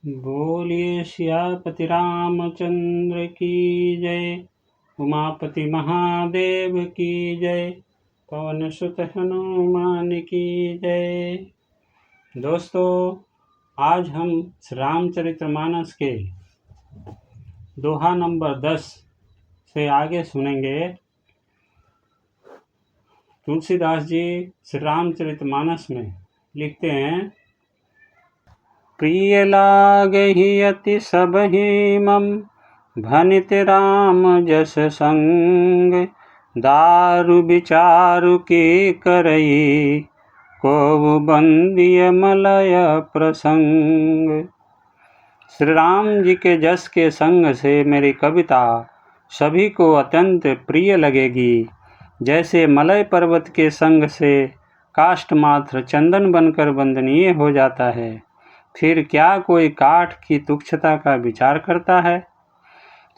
बोलिए सियापति रामचंद्र की जय। उमापति महादेव की जय। पवन सुत हनुमान की जय। दोस्तों, आज हम रामचरितमानस के दोहा नंबर 10 से आगे सुनेंगे। तुलसीदास जी श्री रामचरितमानस में लिखते हैं, प्रिय लागहि अति सबहि मम, भनित राम जस संग। दारु विचारु के करई, को बंदिय मलय प्रसंग। श्री राम जी के जस के संग से मेरी कविता सभी को अत्यंत प्रिय लगेगी। जैसे मलय पर्वत के संग से काष्ठ मात्र चंदन बनकर वंदनीय हो जाता है, फिर क्या कोई काठ की तुच्छता का विचार करता है।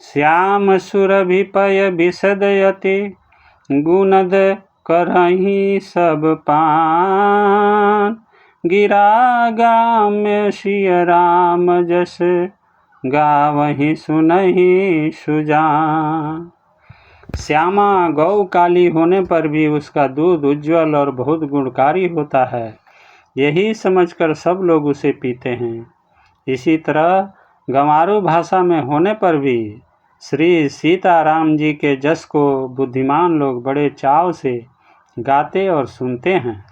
श्याम सुरभिपय विशदयति, गुणद करहि सब पान। गिरा गाम्य सिय राम जस, गावहि सुनहि सुजान। श्यामा गौ काली होने पर भी उसका दूध उज्ज्वल और बहुत गुणकारी होता है, यही समझकर सब लोग उसे पीते हैं। इसी तरह गंवारू भाषा में होने पर भी श्री सीताराम जी के जस को बुद्धिमान लोग बड़े चाव से गाते और सुनते हैं।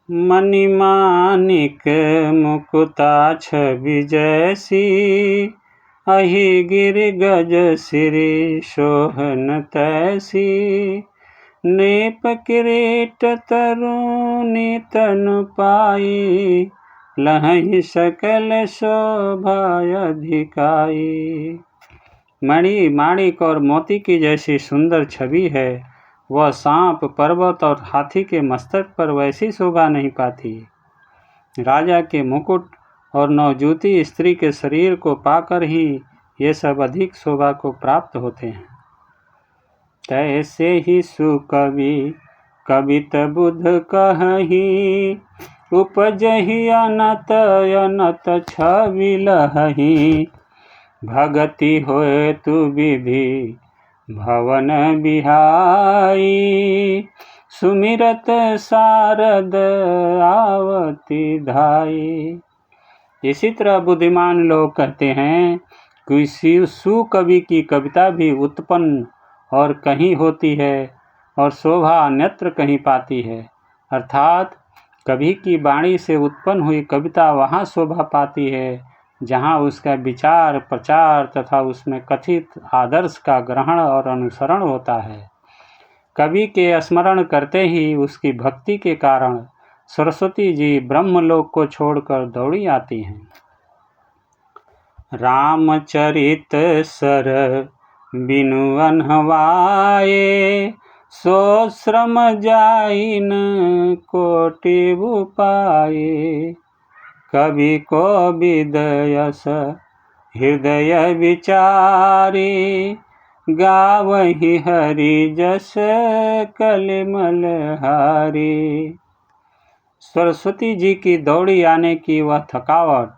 मणिमाणिक मुकुता छवि जैसी, अहि गिर गज सिरि शोभन तैसी। नृप किरीट तरुणी तनु पाई, लहहि सकल शोभा अधिकाई। मणि, माणिक और मोती की जैसी सुंदर छवि है, वह सांप, पर्वत और हाथी के मस्तक पर वैसी शोभा नहीं पाती। राजा के मुकुट और नवजूती स्त्री के शरीर को पाकर ही ये सब अधिक शोभा को प्राप्त होते हैं। तैसे ही सुकवि कवित बुध कहहि, उपजहि अनत अनत छवि लहहि। भगति होए तु विधि भवन बिहाई, सुमिरत शारद आवती धाई। इसी तरह बुद्धिमान लोग कहते हैं कि सुकवि की कविता भी उत्पन्न और कहीं होती है और शोभा अन्यत्र कहीं पाती है। अर्थात कवि की वाणी से उत्पन्न हुई कविता वहाँ शोभा पाती है जहाँ उसका विचार, प्रचार तथा उसमें कथित आदर्श का ग्रहण और अनुसरण होता है। कवि के स्मरण करते ही उसकी भक्ति के कारण सरस्वती जी ब्रह्मलोक को छोड़कर दौड़ी आती हैं। रामचरित सर बिनु अनहवाए, सो श्रम जाइन कोटि उपाये। कवि को विदयस हृदय विचारी, गावहि हरि जस कलिमल हारी। सरस्वती जी की दौड़ी आने की वह थकावट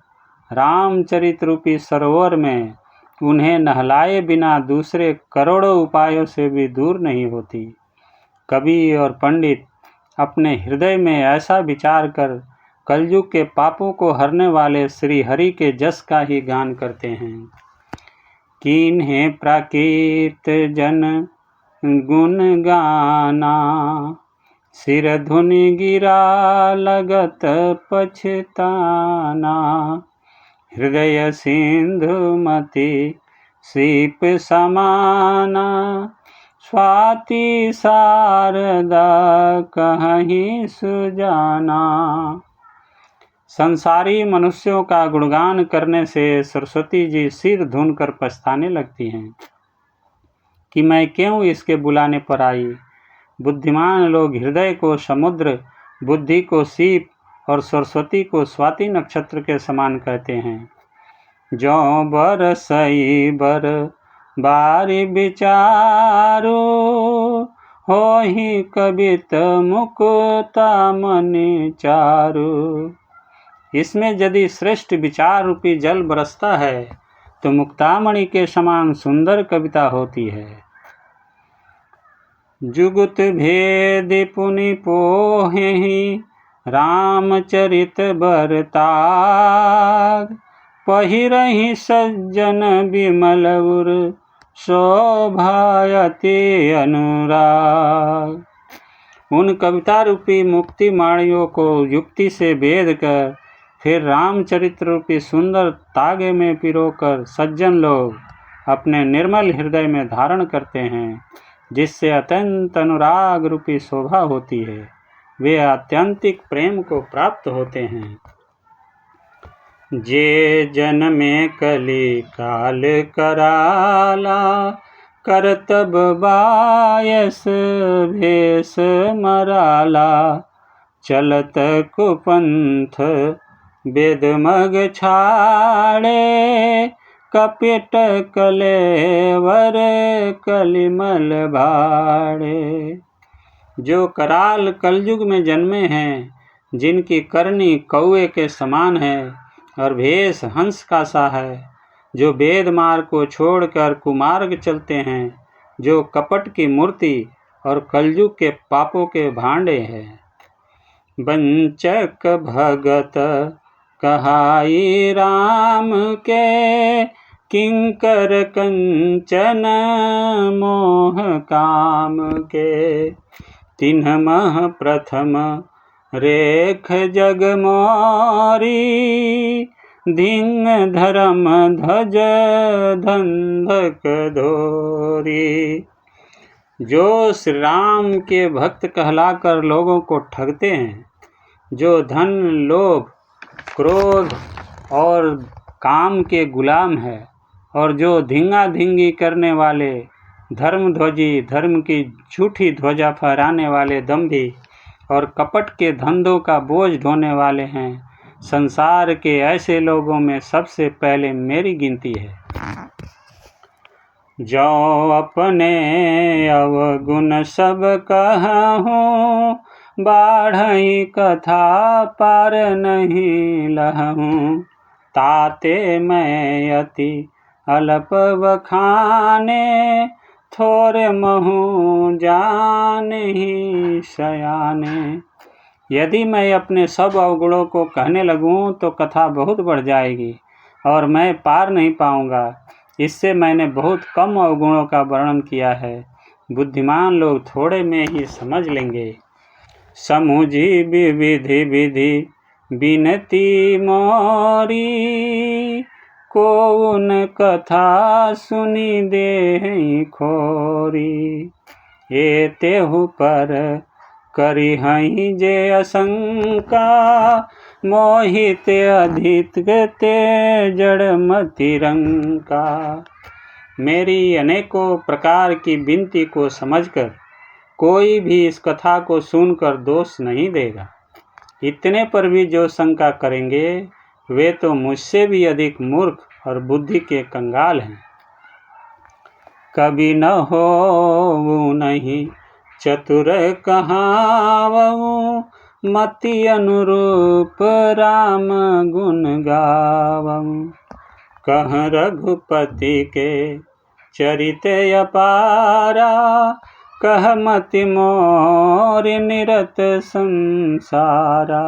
रामचरित रूपी सरोवर में उन्हें नहलाए बिना दूसरे करोड़ों उपायों से भी दूर नहीं होती। कवि और पंडित अपने हृदय में ऐसा विचार कर कलयुग के पापों को हरने वाले श्री हरि के जस का ही गान करते हैं। कीन्हे प्राकृत जन गुण गाना, सिर धुनि गिरा लगत पछताना। हृदय सिंधु मति सीप समाना, स्वाति शारदा कहीं सुजाना। संसारी मनुष्यों का गुणगान करने से सरस्वती जी सिर धुनकर पछताने लगती हैं कि मैं क्यों इसके बुलाने पर आई। बुद्धिमान लोग हृदय को समुद्र, बुद्धि को सीप और सरस्वती को स्वाति नक्षत्र के समान कहते हैं। जो बरसई बर बारी विचारो, होहि कवित मुकुता मनि चारु। इसमें यदि श्रेष्ठ विचार रूपी जल बरसता है तो मुक्तामणि के समान सुंदर कविता होती है। जुगुत भेद पुनि पोहि रामचरित बरताग, पहिरहि सज्जन विमल उर शोभायति अनुराग। उन कविता रूपी मुक्ति माणियों को युक्ति से भेद कर फिर रामचरित्र रूपी सुंदर तागे में पिरोकर सज्जन लोग अपने निर्मल हृदय में धारण करते हैं, जिससे अत्यंत अनुराग रूपी शोभा होती है। वे आत्यंतिक प्रेम को प्राप्त होते हैं। जे जन में कली काल कराला, करतब बायस भेष मराला, चलत कुपंथ वेद मग छाड़े, कपिट कलेवर कलिमल भाड़े। जो कराल कलयुग में जन्मे हैं, जिनकी करनी कौवे के समान है और भेष हंस का सा है, जो वेद मार्ग को छोड़कर कुमार्ग चलते हैं, जो कपट की मूर्ति और कलयुग के पापों के भांडे हैं। वंचक भगत कहाई राम के, किंकर कंचन मोह काम के, तिन्ह मह प्रथम रेख जग मोरी, धिंग धर्म ध्वज धंधक धोरी। जो श्री राम के भक्त कहलाकर लोगों को ठगते हैं, जो धन लोभ क्रोध और काम के गुलाम है, और जो धिंगा धिंगी करने वाले धर्मध्वजी धर्म की झूठी ध्वजा फहराने वाले दंभी और कपट के धंधों का बोझ ढोने वाले हैं, संसार के ऐसे लोगों में सबसे पहले मेरी गिनती है। जो अपने अवगुण सब कहूँ, बाढ़ई कथा पार नहीं लहूँ, ताते मैं अति अल्प बखाने, थोरे महू जान ही सयाने। यदि मैं अपने सब अवगुणों को कहने लगूं तो कथा बहुत बढ़ जाएगी और मैं पार नहीं पाऊंगा। इससे मैंने बहुत कम अवगुणों का वर्णन किया है। बुद्धिमान लोग थोड़े में ही समझ लेंगे। समुझी विधि विधि बिनती मोरी, को उन कथा सुनी दे खोरी। ये तेहु पर करी हई जे असंका, मोहित अधित ते जड़ मति रंका। मेरी अनेकों प्रकार की विनती को समझकर कोई भी इस कथा को सुनकर दोष नहीं देगा। इतने पर भी जो शंका करेंगे वे तो मुझसे भी अधिक मूर्ख और बुद्धि के कंगाल हैं। कभी न हो नहीं चतुर कहावऊँ, मति अनुरूप राम गुण गावऊँ। कह रघुपति के चरित अपारा, कह मति मोर निरत संसारा।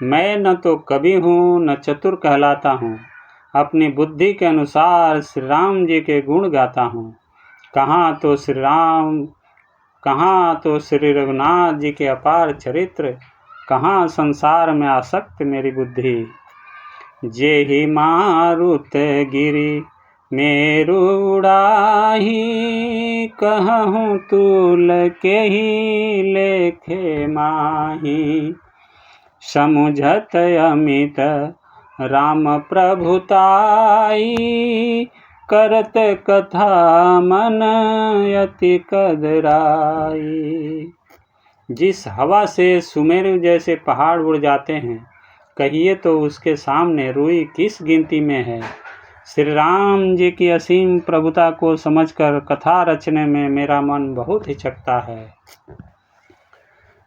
मैं न तो कवि हूँ न चतुर कहलाता हूँ, अपनी बुद्धि के अनुसार श्री राम जी के गुण गाता हूँ। कहाँ तो श्री रघुनाथ जी के अपार चरित्र, कहाँ संसार में आसक्त मेरी बुद्धि। जेहि मारुत गिरि मेरु उड़ाही, कहूँ तुल के ही लेखे माही। समुझत अमित राम प्रभुताई, करत कथा मन अति कदराई। जिस हवा से सुमेरु जैसे पहाड़ उड़ जाते हैं, कहिए तो उसके सामने रुई किस गिनती में है। श्री राम जी की असीम प्रभुता को समझकर कथा रचने में मेरा मन बहुत हिचकता है।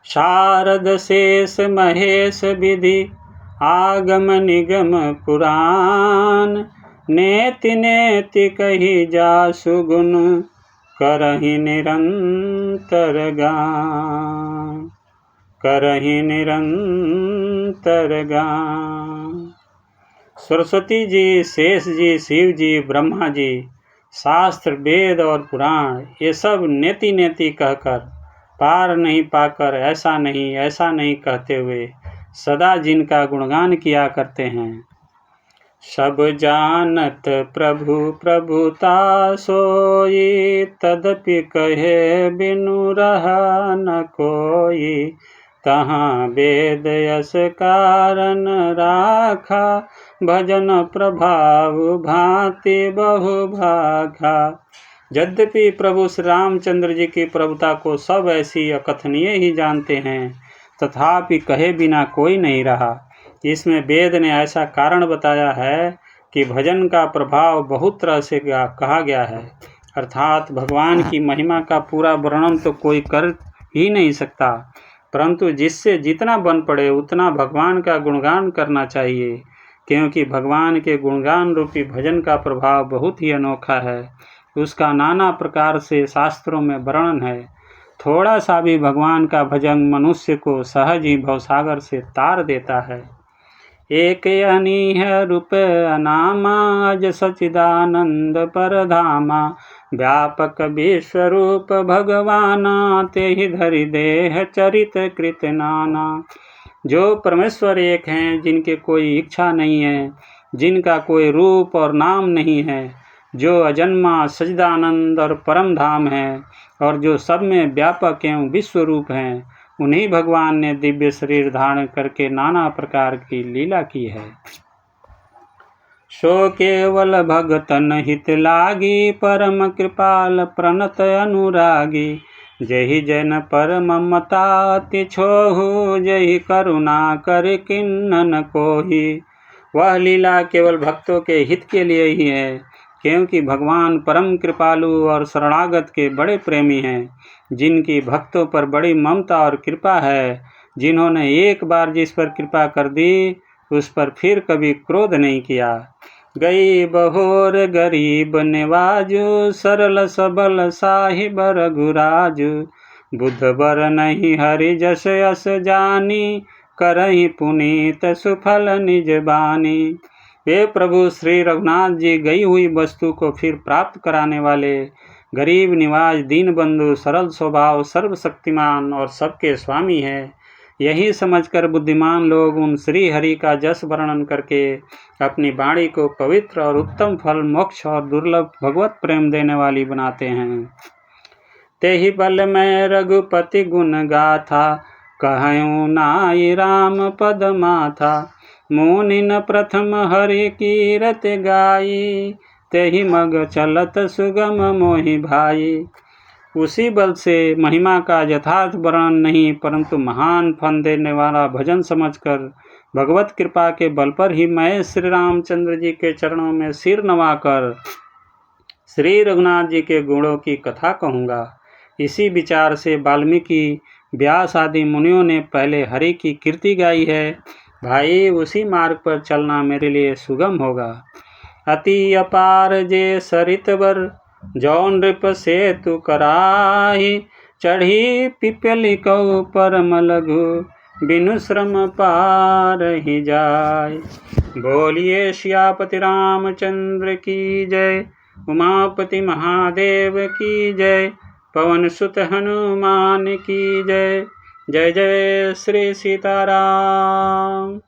शारद शेष महेश विधि आगम निगम पुराण, नेति नेति कही जासु गुण, करहि निरंतर गान, करहि निरंतर गान। सरस्वती जी, शेष जी, शिव जी, ब्रह्मा जी, शास्त्र, वेद और पुराण ये सब नेति नेति कहकर, पार नहीं पाकर, ऐसा नहीं कहते हुए सदा जिनका गुणगान किया करते हैं। सब जानत प्रभु प्रभुता सोई, तदपि कहे बिनु रहा न कोई, तहाँ वेद यस कारण राखा, भजन प्रभाव भांति बहु भाखा। यद्यपि प्रभु श्री रामचंद्र जी की प्रभुता को सब ऐसी अकथनीय ही जानते हैं, तथापि कहे बिना कोई नहीं रहा। इसमें वेद ने ऐसा कारण बताया है कि भजन का प्रभाव बहुत तरह से कहा गया है, अर्थात भगवान की महिमा का पूरा वर्णन तो कोई कर ही नहीं सकता, परंतु जिससे जितना बन पड़े उतना भगवान का गुणगान करना चाहिए, क्योंकि भगवान के गुणगान रूपी भजन का प्रभाव बहुत ही अनोखा है। उसका नाना प्रकार से शास्त्रों में वर्णन है। थोड़ा सा भी भगवान का भजन मनुष्य को सहज ही भवसागर से तार देता है। एक अनीह रूप अनामा, अज सचिदानंद परधामा, व्यापक विश्वरूप भगवाना, तेहि धरि देह चरित कृत नाना। जो परमेश्वर एक हैं, जिनके कोई इच्छा नहीं है, जिनका कोई रूप और नाम नहीं है, जो अजन्मा सच्चिदानंद और परम धाम है, और जो सब में व्यापक एवं विश्वरूप हैं, उन्हीं भगवान ने दिव्य शरीर धारण करके नाना प्रकार की लीला की है। सो केवल भगतन हित लागी, परम कृपाल प्रणत अनुरागी, जहि जन पर ममता अति छोहु, जहि करुणा कर किन्नन कोहि। वह लीला केवल भक्तों के हित के लिए ही है, क्योंकि भगवान परम कृपालु और शरणागत के बड़े प्रेमी हैं, जिनकी भक्तों पर बड़ी ममता और कृपा है, जिन्होंने एक बार जिस पर कृपा कर दी उस पर फिर कभी क्रोध नहीं किया। गई बहोर गरीब निवाजु, सरल सबल साहिब रघुराजु, बुध बर नहीं हरि जस यस जानी, करहि पुनीत सुफल निज बानी। वे प्रभु श्री रघुनाथ जी गई हुई वस्तु को फिर प्राप्त कराने वाले, गरीब निवाज, दीन बंधु, सरल स्वभाव, सर्वशक्तिमान और सबके स्वामी है। यही समझकर बुद्धिमान लोग उन श्री हरि का जस वर्णन करके अपनी वाणी को पवित्र और उत्तम फल, मोक्ष और दुर्लभ भगवत प्रेम देने वाली बनाते हैं। तेहि बल में रघुपति गुण गाथा, कहूँ नाई राम पद माथा, मुनिन प्रथम हरि कीरत गाई, तेहि मग चलत सुगम मोहि भाई। उसी बल से महिमा का यथार्थ वर्णन नहीं, परंतु महान फल देने वाला भजन समझकर भगवत कृपा के बल पर ही मैं श्री रामचंद्र जी के चरणों में सिर नवाकर श्री रघुनाथ जी के गुणों की कथा कहूँगा। इसी विचार से वाल्मीकि, व्यास आदि मुनियों ने पहले हरि की कीर्ति गाई है। भाई, उसी मार्ग पर चलना मेरे लिए सुगम होगा। अति अपार जे सरितवर, जौन नृप सेतु कराही, चढ़ी पिपली कौ परम लघु, बिनु श्रम पार ही जाय। बोलिए सियापति रामचंद्र की जय, उमापति महादेव की जय, पवन सुत हनुमान की जय। जय जय श्री सीताराम।